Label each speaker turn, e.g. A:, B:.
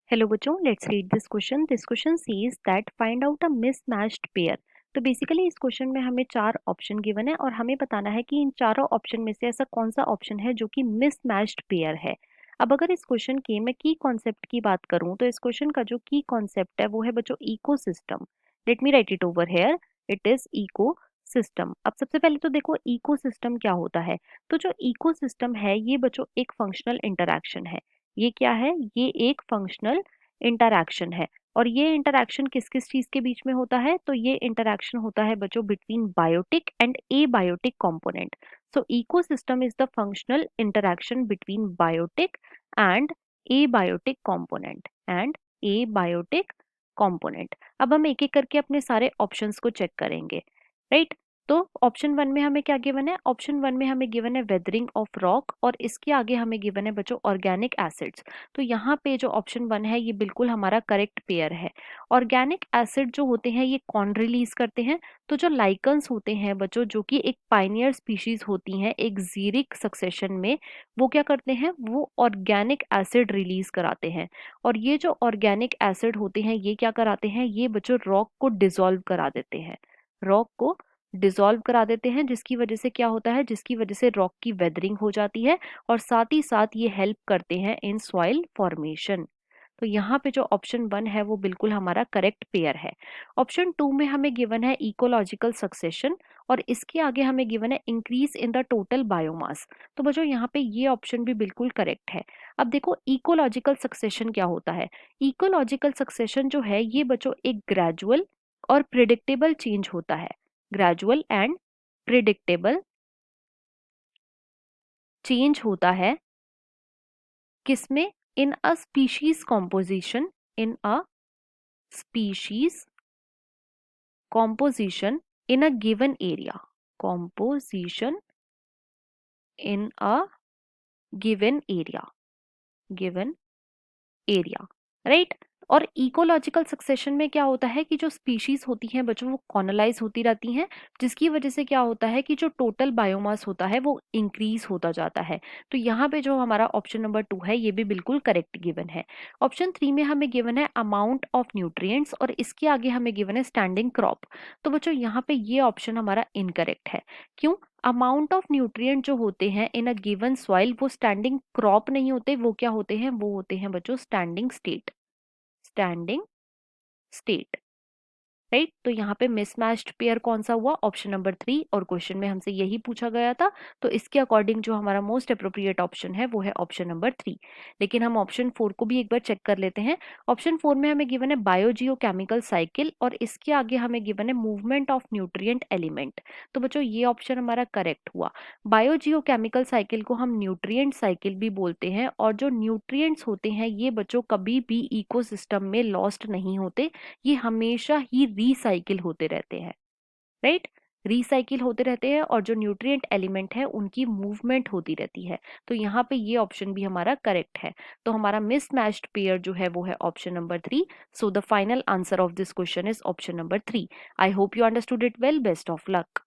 A: Hello बच्चों, let's read this question. This question says that find out a mismatched pair. तो basically इस question में हमें चार ऑप्शन गिवन है और हमें बताना है कि इन चारों ऑप्शन में से ऐसा कौन सा ऑप्शन है जो कि मिसमैच्ड पेयर है। अब अगर इस क्वेश्चन की मैं की कॉन्सेप्ट की बात करूं तो इस क्वेश्चन का जो की कॉन्सेप्ट है वो है बच्चों ecosystem. Let me write it over here. It is ecosystem. अब सबसे पहले तो देखो इकोसिस्टम क्या होता है। तो जो इकोसिस्टम है ये बच्चों एक फंक्शनल इंटरैक्शन है। ये क्या है? ये एक फंक्शनल इंटरैक्शन है। और ये इंटरैक्शन किस किस चीज के बीच में होता है? तो ये इंटरैक्शन होता है बच्चों between biotic and abiotic component. So ecosystem is the functional interaction between biotic and abiotic component. अब हम एक एक करके अपने सारे ऑप्शंस को चेक करेंगे, राइट? तो ऑप्शन वन में हमें क्या गिवन है? ऑप्शन वन में हमें गिवन है वेदरिंग ऑफ रॉक और इसके आगे हमें गिवन है बच्चों ऑर्गेनिक एसिड्स। तो यहाँ पे जो ऑप्शन वन है ये बिल्कुल हमारा करेक्ट पेयर है। ऑर्गेनिक एसिड जो होते हैं ये कौन रिलीज करते हैं? तो जो लाइकन्स होते हैं बच्चों, जो कि एक पाइनियर स्पीशीज होती हैं एक जीरिक सक्सेशन में, वो क्या करते हैं? वो ऑर्गेनिक एसिड रिलीज कराते हैं। और ये जो ऑर्गेनिक एसिड होते हैं ये क्या कराते हैं? ये बच्चों रॉक को डिसॉल्व करा देते हैं। रॉक को डिसॉल्व करा देते हैं, जिसकी वजह से क्या होता है? जिसकी वजह से रॉक की वेदरिंग हो जाती है और साथ ही साथ ये हेल्प करते हैं इन सॉइल फॉर्मेशन। तो यहाँ पे जो ऑप्शन वन है वो बिल्कुल हमारा करेक्ट पेयर है। ऑप्शन टू में हमें गिवन है इकोलॉजिकल सक्सेशन और इसके आगे हमें गिवन है increase in the total biomass. तो बच्चों यहाँ पे ये ऑप्शन भी बिल्कुल करेक्ट है। अब देखो इकोलॉजिकल सक्सेशन क्या होता है। इकोलॉजिकल सक्सेशन जो है ये बच्चों एक ग्रेजुअल और प्रिडिक्टेबल चेंज होता है। ग्रेजुअल एंड प्रिडिक्टेबल चेंज होता है किसमें? In a species composition. In a species composition in a given area। composition in a given area, right? और इकोलॉजिकल सक्सेशन में क्या होता है कि जो स्पीशीज होती हैं बच्चों वो कॉलोनाइज होती रहती हैं, जिसकी वजह से क्या होता है कि जो टोटल बायोमास होता है वो इंक्रीज होता जाता है। तो यहाँ पे जो हमारा ऑप्शन नंबर टू है ये भी बिल्कुल करेक्ट गिवन है। ऑप्शन थ्री में हमें गिवन है अमाउंट ऑफ न्यूट्रिएंट्स और इसके आगे हमें गिवन है स्टैंडिंग क्रॉप। तो बच्चों यहाँ पे ये ऑप्शन हमारा इनकरेक्ट है। क्यों? अमाउंट ऑफ न्यूट्रिएंट जो होते हैं इन अ गिवन सॉइल वो स्टैंडिंग क्रॉप नहीं होते, वो क्या होते हैं? वो होते हैं बच्चों स्टैंडिंग स्टेट, राइट? तो यहाँ पे मिसमैच्ड पेयर कौन सा हुआ? Option number three. और क्वेश्चन में हमसे यही पूछा गया था, तो इसके अकॉर्डिंग जो हमारा मोस्ट अप्रोप्रिएट ऑप्शन है वो है ऑप्शन नंबर थ्री। लेकिन हम ऑप्शन फोर को भी एक बार चेक कर लेते हैं। ऑप्शन फोर में हमें गिवन है बायोजियोकेमिकल साइकिल और इसके आगे हमें गिवन है मूवमेंट ऑफ न्यूट्रिएंट एलिमेंट। तो बच्चों ये ऑप्शन हमारा करेक्ट हुआ। बायोजियोकेमिकल साइकिल को हम न्यूट्रिएंट साइकिल भी बोलते हैं और जो न्यूट्रिएंट्स होते हैं ये बच्चों कभी भी इकोसिस्टम में लॉस्ट नहीं होते, ये हमेशा ही रिसाइकिल होते रहते हैं, राइट? रिसाइकिल होते रहते हैं और जो न्यूट्रिएंट एलिमेंट है उनकी मूवमेंट होती रहती है। तो यहाँ पे ये ऑप्शन भी हमारा करेक्ट है। तो हमारा मिसमैच्ड पेयर जो है वो है option number three. So the final answer of this question is option number three. I hope you understood it well. Best of luck.